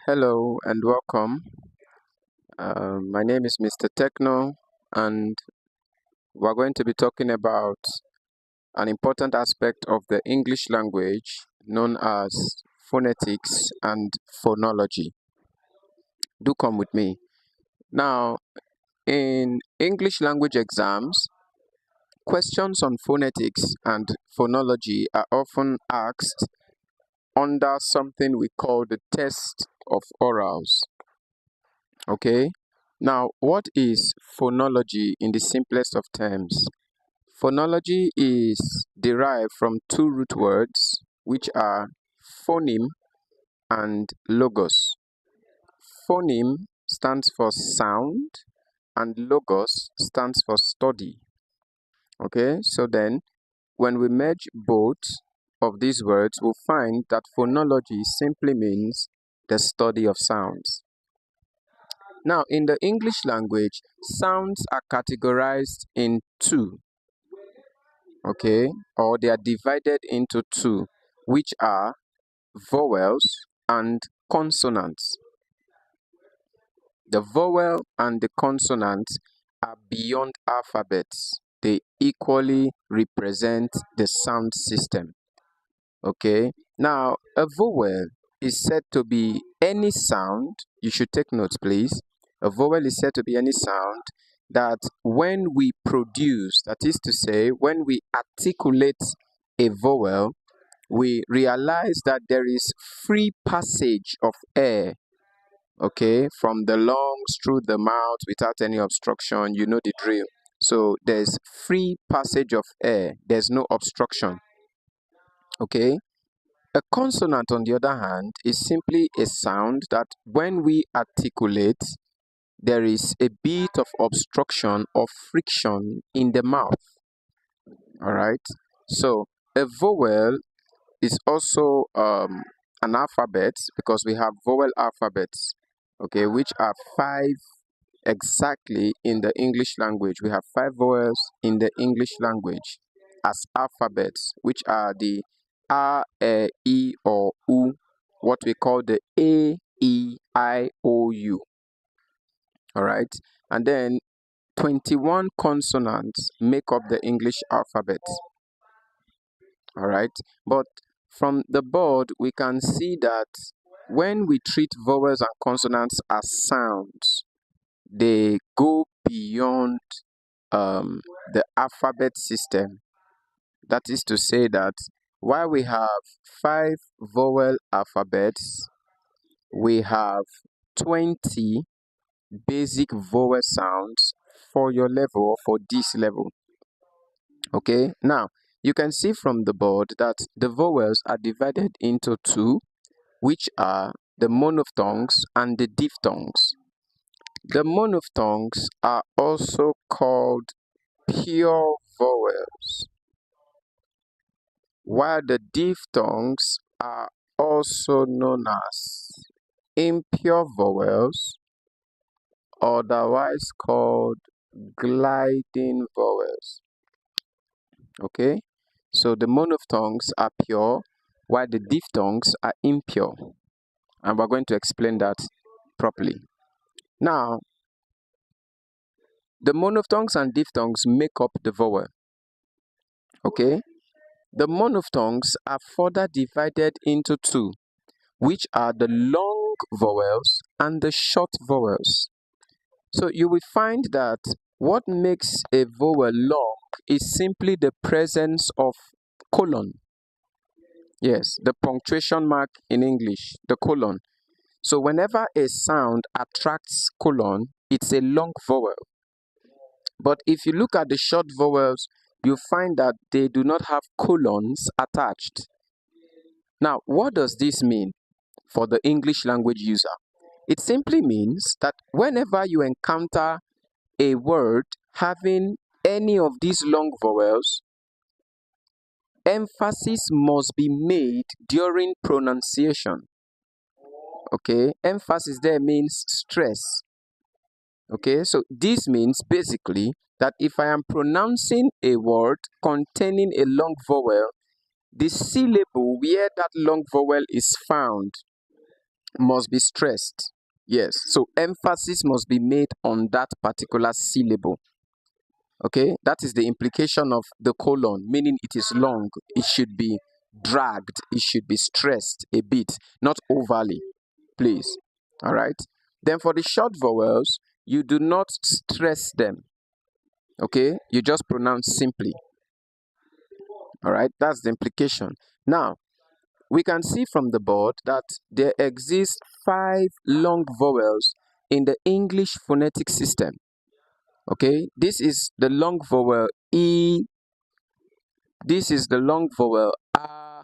Hello and welcome. My name is Mr. Techno, and we're going to be talking about an important aspect of the English language known as phonetics and phonology. Do come with me. Now, in English language exams, questions on phonetics and phonology are often asked under something we call the test of orals. Okay? Now, what is phonology in the simplest of terms? Phonology is derived from two root words, which are phoneme and logos. Phoneme stands for sound and logos stands for study. Okay, so then when we merge both of these words, we'll find that phonology simply means the study of sounds. Now, in the English language, sounds are categorized in two, okay, or they are divided into two, which are vowels and consonants. The vowel and the consonant are beyond alphabets. They equally represent the sound system. Okay, now a vowel is said to be any sound. You should take notes, please. A vowel is said to be any sound that when we produce, that is to say, when we articulate a vowel, we realize that there is free passage of air, okay, from the lungs through the mouth without any obstruction. You know the drill. So there's free passage of air, there's no obstruction, okay. A consonant, on the other hand, is simply a sound that when we articulate, there is a bit of obstruction or friction in the mouth. All right. So a vowel is also an alphabet because we have vowel alphabets, okay, which are five exactly in the English language. We have five vowels in the English language as alphabets, which are the R, E, or U, what we call the A, E, I, O, U. All right. And then 21 consonants make up the English alphabet. All right. But from the board, we can see that when we treat vowels and consonants as sounds, they go beyond the alphabet system. That is to say that while we have five vowel alphabets, we have 20 basic vowel sounds for your level or for this level. Okay, now you can see from the board that the vowels are divided into two, which are the monophthongs and the diphthongs. The monophthongs are also called pure vowels, while the diphthongs are also known as impure vowels, otherwise called gliding vowels. Okay, so the monophthongs are pure, while the diphthongs are impure, and we're going to explain that properly. Now, the monophthongs and diphthongs make up the vowel. Okay, the monophthongs are further divided into two, which are the long vowels and the short vowels. So you will find that what makes a vowel long is simply the presence of colon. Yes, the punctuation mark in English, the colon. So whenever a sound attracts colon, it's a long vowel. But if you look at the short vowels, you find that they do not have colons attached. Now, what does this mean for the English language user? It simply means that whenever you encounter a word having any of these long vowels, emphasis must be made during pronunciation. Okay, emphasis there means stress. Okay, so this means basically that if I am pronouncing a word containing a long vowel, the syllable where that long vowel is found must be stressed. Yes, so emphasis must be made on that particular syllable. Okay, that is the implication of the colon, meaning it is long. It should be dragged. It should be stressed a bit, not overly, please. All right. Then for the short vowels, you do not stress them. Okay, you just pronounce simply. All right, that's the implication. Now, we can see from the board that there exist 5 long vowels in the English phonetic system. Okay, this is the long vowel E, this is the long vowel A,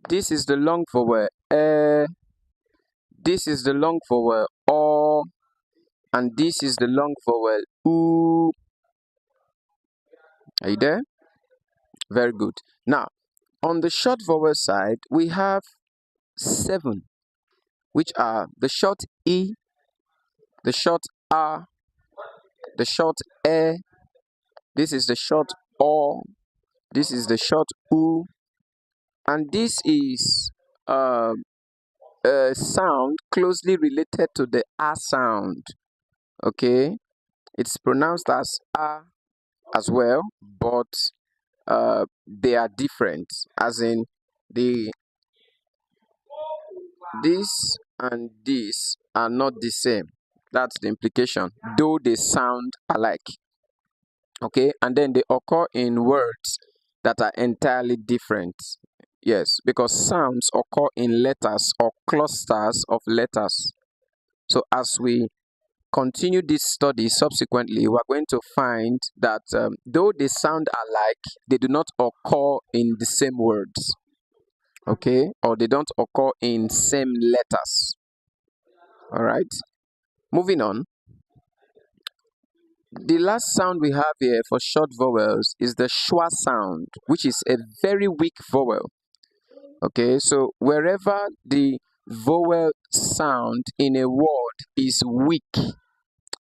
this is the long vowel E, this is the long vowel O, and this is the long vowel U. Are you there? Very good. Now, on the short vowel side, we have 7, which are the short E, the short A, the short E, this is the short O, this is the short U, and this is a sound closely related to the A sound. Okay, it's pronounced as A as well, but they are different, as in the this and this are not the same. That's the implication, though they sound alike. Okay, and then they occur in words that are entirely different. Yes, because sounds occur in letters or clusters of letters. So as we continue this study subsequently, we're going to find that though they sound alike, they do not occur in the same words. Okay, or they don't occur in same letters. All right, moving on. The last sound we have here for short vowels is the schwa sound, which is a very weak vowel. Okay, so wherever the vowel sound in a word is weak,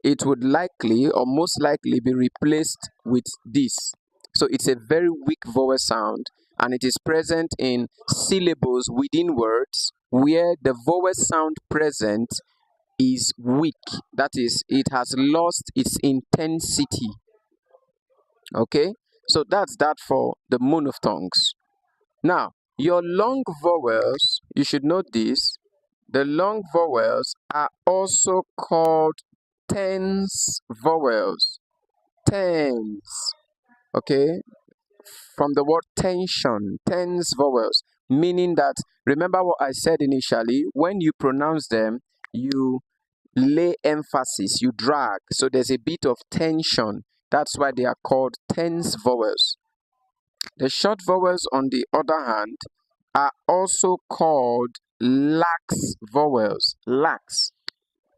it would likely or most likely be replaced with this. So it's a very weak vowel sound, and it is present in syllables within words where the vowel sound present is weak. That is, it has lost its intensity. Okay, so that's that for the monophthongs. Now, your long vowels, you should note this, the long vowels are also called tense vowels. Tense, okay, from the word tension, tense vowels, meaning that, remember what I said initially, when you pronounce them, you lay emphasis, you drag, so there's a bit of tension. That's why they are called tense vowels. The short vowels, on the other hand, are also called lax vowels. Lax,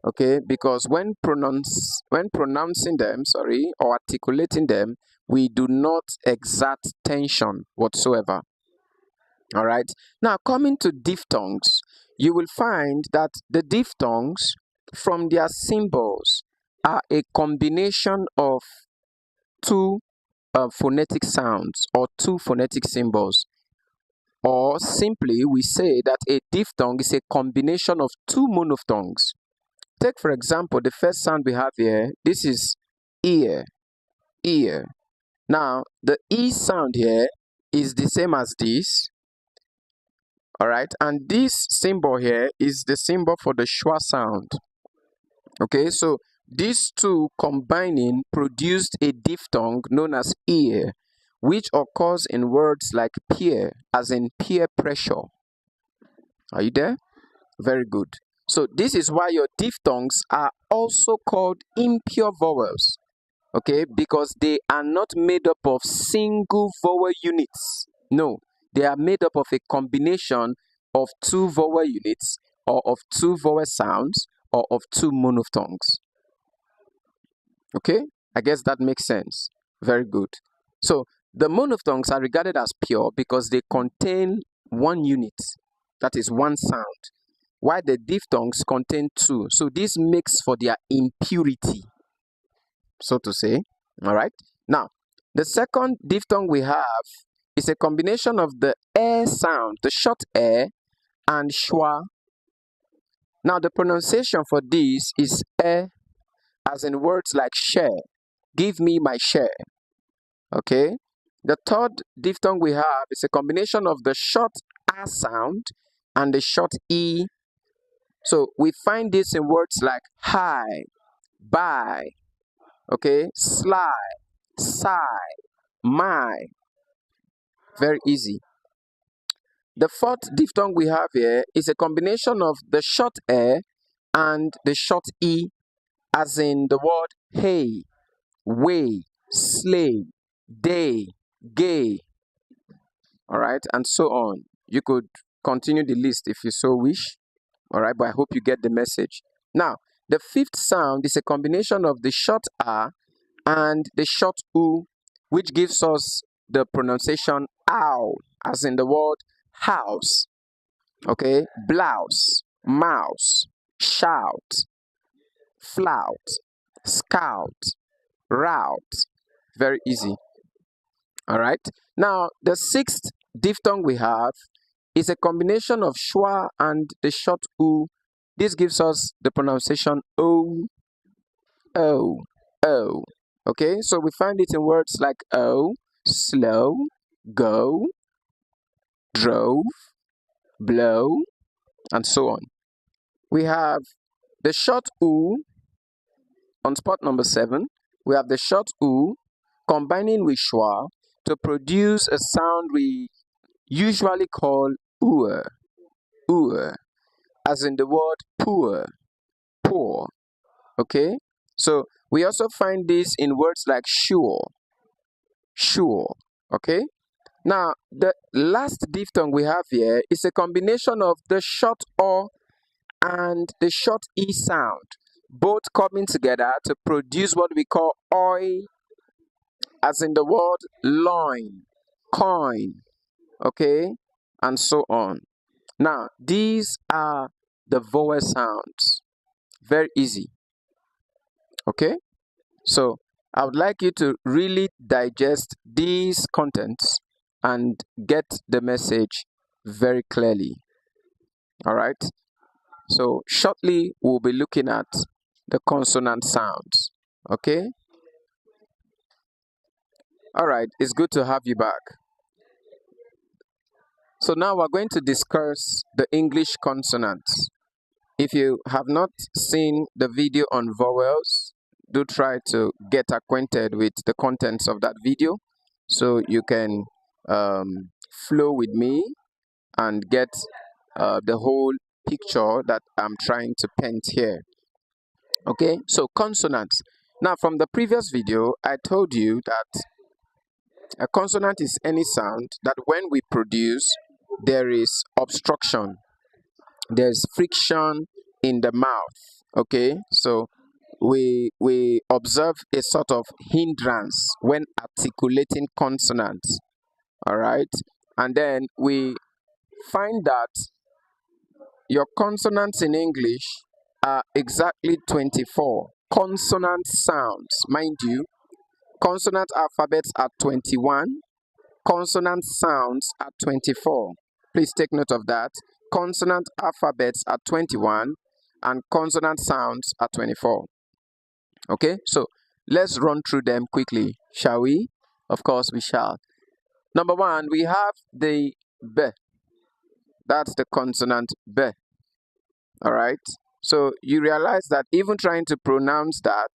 okay, because when pronouncing them, or articulating them, we do not exert tension whatsoever. All right. Now, coming to diphthongs, you will find that the diphthongs, from their symbols, are a combination of 2 phonetic sounds or 2 phonetic symbols. Or simply, we say that a diphthong is a combination of 2 monophthongs. Take, for example, the first sound we have here. This is ear, ear. Now, the E sound here is the same as this. All right, and this symbol here is the symbol for the schwa sound. Okay, so these 2 combining produced a diphthong known as ear, which occurs in words like peer, as in peer pressure. Are you there? Very good. So this is why your diphthongs are also called impure vowels. Okay, because they are not made up of single vowel units. No, they are made up of a combination of 2 vowel units, or of 2 vowel sounds, or of 2 monophthongs. Okay, I guess that makes sense. Very good. So the monophthongs are regarded as pure because they contain 1 unit, that is 1 sound, while the diphthongs contain 2. So this makes for their impurity, so to say. All right. Now, the second diphthong we have is a combination of the air sound, the short air, and schwa. Now the pronunciation for this is as in words like share. Give me my share. Okay. The third diphthong we have is a combination of the short a sound and the short e. So we find this in words like hi, bye, okay, sly, sigh, my. Very easy. The fourth diphthong we have here is a combination of the short a and the short e, as in the word hey, way, slay, day, gay, all right, and so on. You could continue the list if you so wish, all right, but I hope you get the message. Now, the fifth sound is a combination of the short a and the short u, which gives us the pronunciation ow, as in the word house, okay, blouse, mouse, shout, flout, scout, route. Very easy. All right. Now, the sixth diphthong we have is a combination of schwa and the short u. This gives us the pronunciation o, o, o. Okay, so we find it in words like oh, slow, go, drove, blow, and so on. We have the short u on spot number 7. We have the short u combining with schwa to produce a sound we usually call ur, as in the word poor, poor. Okay, so we also find this in words like sure, sure. Okay. Now, the last diphthong we have here is a combination of the short o and the short e sound, both coming together to produce what we call oi, as in the word loin, coin, okay, and so on. Now, these are the vowel sounds. Very easy, okay? So, I would like you to really digest these contents and get the message very clearly. All right. So shortly we'll be looking at the consonant sounds. Okay. All right. It's good to have you back. So now we're going to discuss the English consonants. If you have not seen the video on vowels, do try to get acquainted with the contents of that video so you can flow with me and get the whole picture that I'm trying to paint here. Okay, so consonants. Now, from the previous video, I told you that a consonant is any sound that when we produce, there is obstruction, there's friction in the mouth. Okay, so we observe a sort of hindrance when articulating consonants. All right, and then we find that your consonants in English are exactly 24 consonant sounds. Mind you, consonant alphabets are 21, consonant sounds are 24. Please take note of that. Consonant alphabets are 21 and consonant sounds are 24. Okay, so let's run through them quickly, shall we? Of course we shall. Number 1, we have the B. That's the consonant B. All right. So you realize that even trying to pronounce that,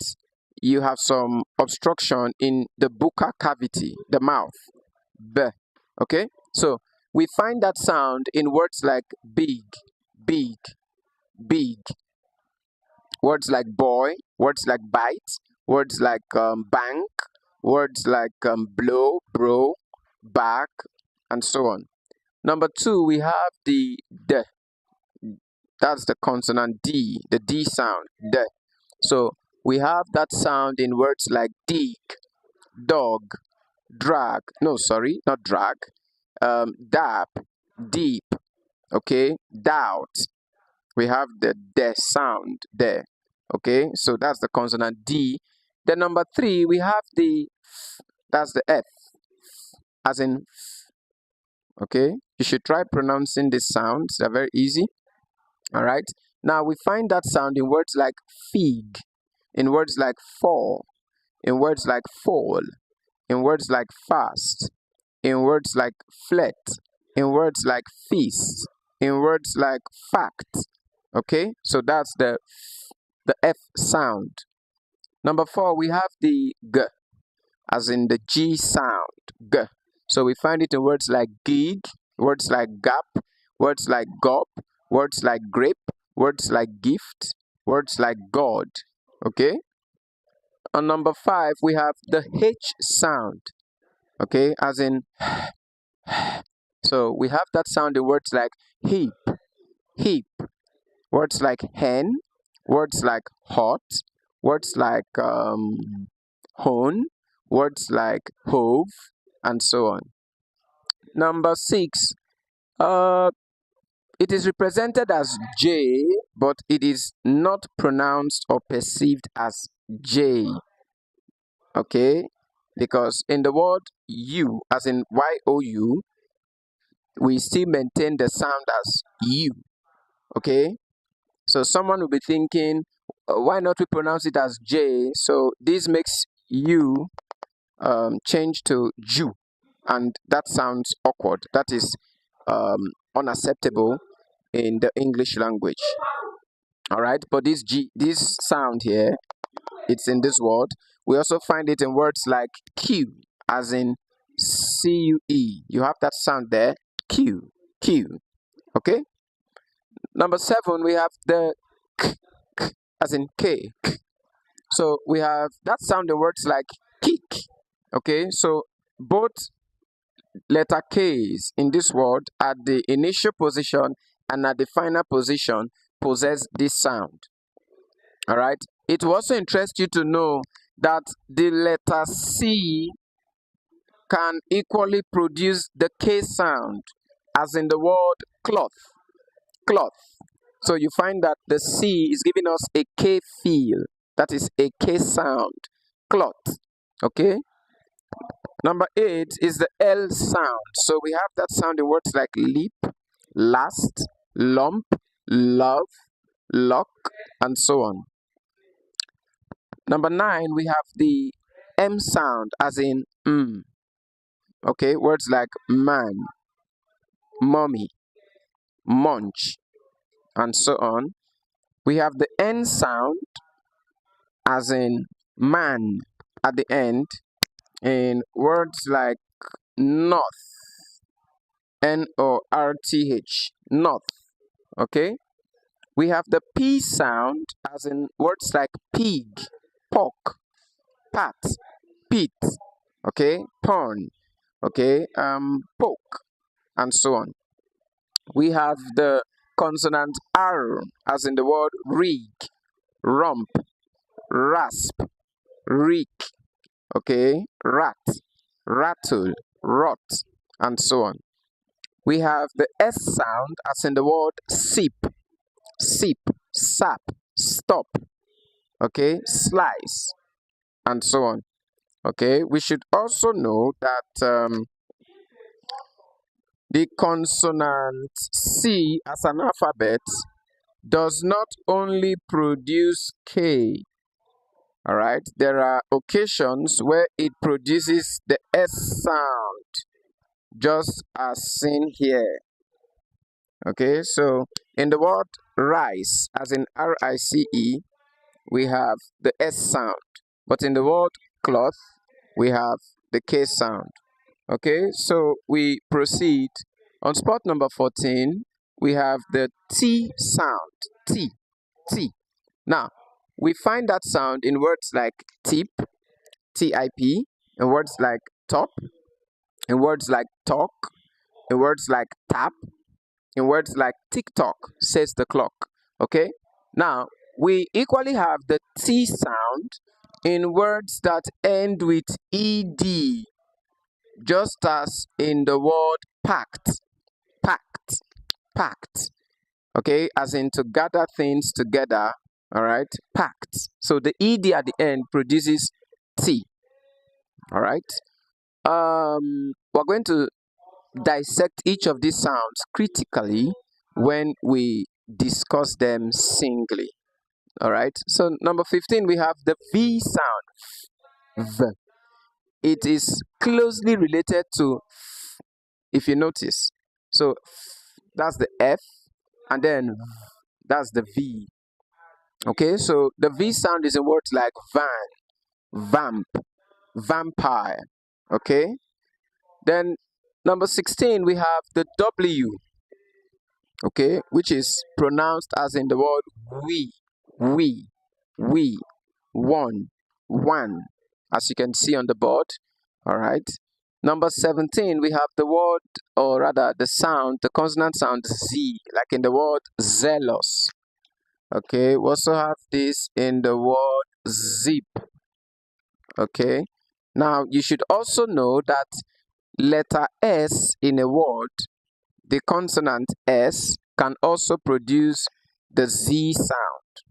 you have some obstruction in the buccal cavity, the mouth. B. Okay. So we find that sound in words like big, big, big. Words like boy, words like bite, words like bank, words like blow, bro, back, and so on. Number 2, we have the D. That's the consonant D, the D sound, D. So we have that sound in words like dig, dog, drag, no, sorry, not drag, dab, deep, okay, doubt. We have the D sound there, okay, so that's the consonant D. Then number 3, we have the F, that's the F, as in F, okay. You should try pronouncing these sounds, they're very easy. All right. Now we find that sound in words like fig, in words like fall, in words like fall, in words like fast, in words like flet, in words like feast, in words like fact. Okay, so that's the F sound. Number 4, we have the G, as in the G sound, G. So we find it in words like gig, words like gap, words like gop, words like grape, words like gift, words like God. Okay. On number 5, we have the H sound. Okay, as in so we have that sound in words like heap, heap, words like hen, words like hot, words like hone, words like hove, and so on. Number 6, uh, it is represented as J, but it is not pronounced or perceived as J. Okay, because in the word you, as in YOU, we still maintain the sound as you. Okay, so someone will be thinking, why not we pronounce it as J? So this makes you change to Jew, and that sounds awkward. That is unacceptable in the English language. All right, but this sound here, it's in this word. We also find it in words like Q, as in CUE. You have that sound there, Q, Q. Okay. Number 7, we have the K, K, as in K. K. So we have that sound in words like kick. Okay, so both letter K's in this word at the initial position and at the final position possess this sound. All right. It will also interest you to know that the letter C can equally produce the K sound, as in the word cloth, cloth. So you find that the C is giving us a K feel, that is a K sound, cloth. Okay. Number 8 is the L sound. So we have that sound in words like leap, last, lump, love, lock, and so on. Number 9, we have the M sound, as in Okay, words like man, mommy, munch, and so on. We have the N sound, as in man, at the end, in words like north, North, north. Okay. We have the P sound, as in words like pig, pork, pat, pit, okay, porn, okay, poke, and so on. We have the consonant R, as in the word rig, rump, rasp, reek, okay, rat, rattle, rot, and so on. We have the S sound, as in the word sip, sip, sap, stop, okay, slice, and so on. Okay, we should also know that the consonant C as an alphabet does not only produce K. All right, there are occasions where it produces the S sound, just as seen here. Okay, so in the word rice, as in RICE, we have the S sound, but in the word cloth, we have the K sound. Okay, so we proceed. On spot number 14, we have the T sound, T, T. Now, we find that sound in words like tip, TIP, in words like top, in words like talk, in words like tap, in words like TikTok, says the clock. Okay, now we equally have the T sound in words that end with ED, just as in the word packed, packed, packed. Okay, as in to gather things together. All right, packed. So the ED at the end produces T. All right. We're going to dissect each of these sounds critically when we discuss them singly. All right. So number 15, we have the V sound. V. It is closely related to, if you notice. So that's the F, and then that's the V. Okay. So the V sound is in words like van, vamp, vampire. Okay. Then number 16, we have the W. Okay, which is pronounced as in the word we, one, as you can see on the board. All right. Number 17, we have the word, or rather the sound, the consonant sound Z, like in the word zealous. Okay, we also have this in the word zip. Okay, now you should also know that letter S in a word, the consonant S, can also produce the Z sound.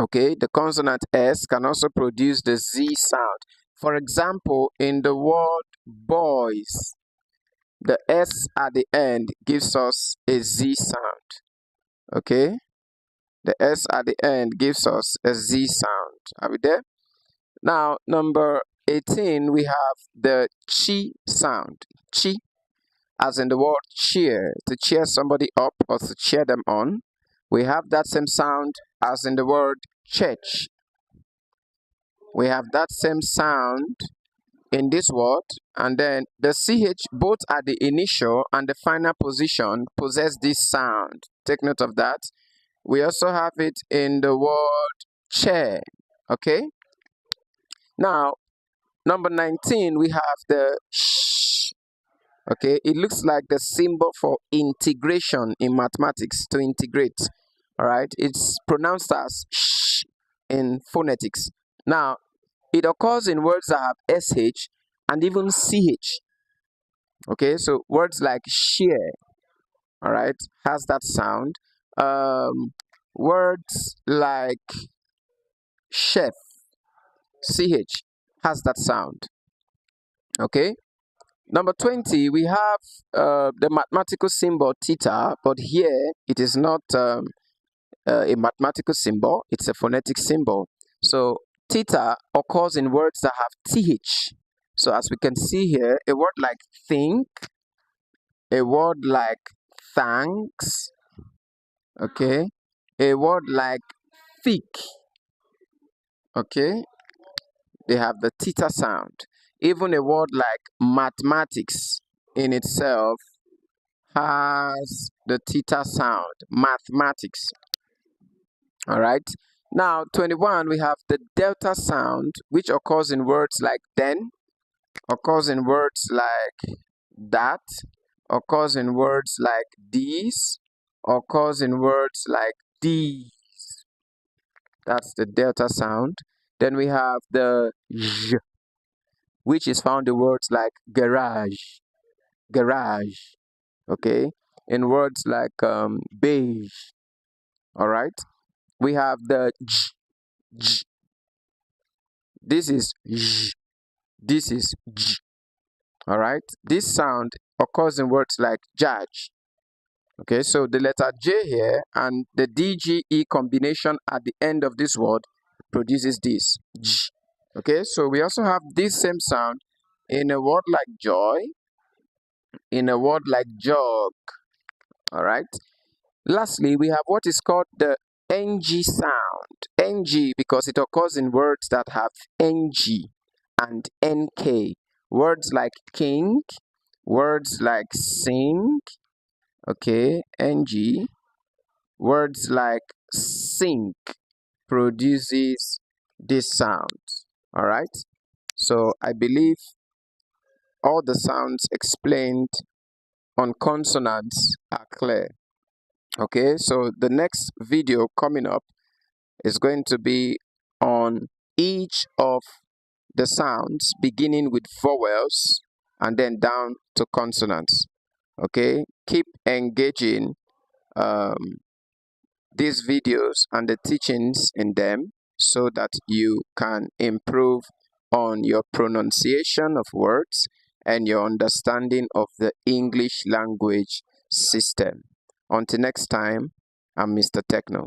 Okay, the consonant S can also produce the Z sound. For example, in the word boys, the S at the end gives us a Z sound. Okay, the S at the end gives us a Z sound. Are we there? Now, number 18, we have the chi sound. Chi, as in the word cheer, to cheer somebody up or to cheer them on. We have that same sound as in the word church. We have that same sound in this word, and then the CH, both at the initial and the final position, possess this sound. Take note of that. We also have it in the word chair. Okay. Now, number 19, we have the sh. Okay, it looks like the symbol for integration in mathematics, to integrate. All right, it's pronounced as sh in phonetics. Now, it occurs in words that have sh and even ch. Okay, so words like share, all right, has that sound. Words like chef, ch, has that sound. Okay. Number 20, we have the mathematical symbol theta, but here it is not a mathematical symbol, it's a phonetic symbol. So theta occurs in words that have th. So as we can see here, a word like think, a word like thanks, okay, a word like thick, okay, they have the theta sound. Even a word like mathematics in itself has the theta sound, mathematics. All right. Now, 21, we have the delta sound, which occurs in words like then, occurs in words like that, occurs in words like these, occurs in words like these. That's the delta sound. Then we have the j, which is found in words like garage, garage, okay, in words like beige. All right, we have the j, j. This is j, this is j. All right, this sound occurs in words like judge. Okay, so the letter J here and the DGE combination at the end of this word produces this j. Okay, so we also have this same sound in a word like joy, in a word like jog. All right. Lastly, we have what is called the ng sound. Ng because it occurs in words that have ng and nk. Words like king, words like sing, okay, ng. Words like sink produces this sound. All right. So I believe all the sounds explained on consonants are clear. Okay, so the next video coming up is going to be on each of the sounds beginning with vowels and then down to consonants. Okay, keep engaging these videos and the teachings in them so that you can improve on your pronunciation of words and your understanding of the English language system. Until next time, I'm Mr. Techno.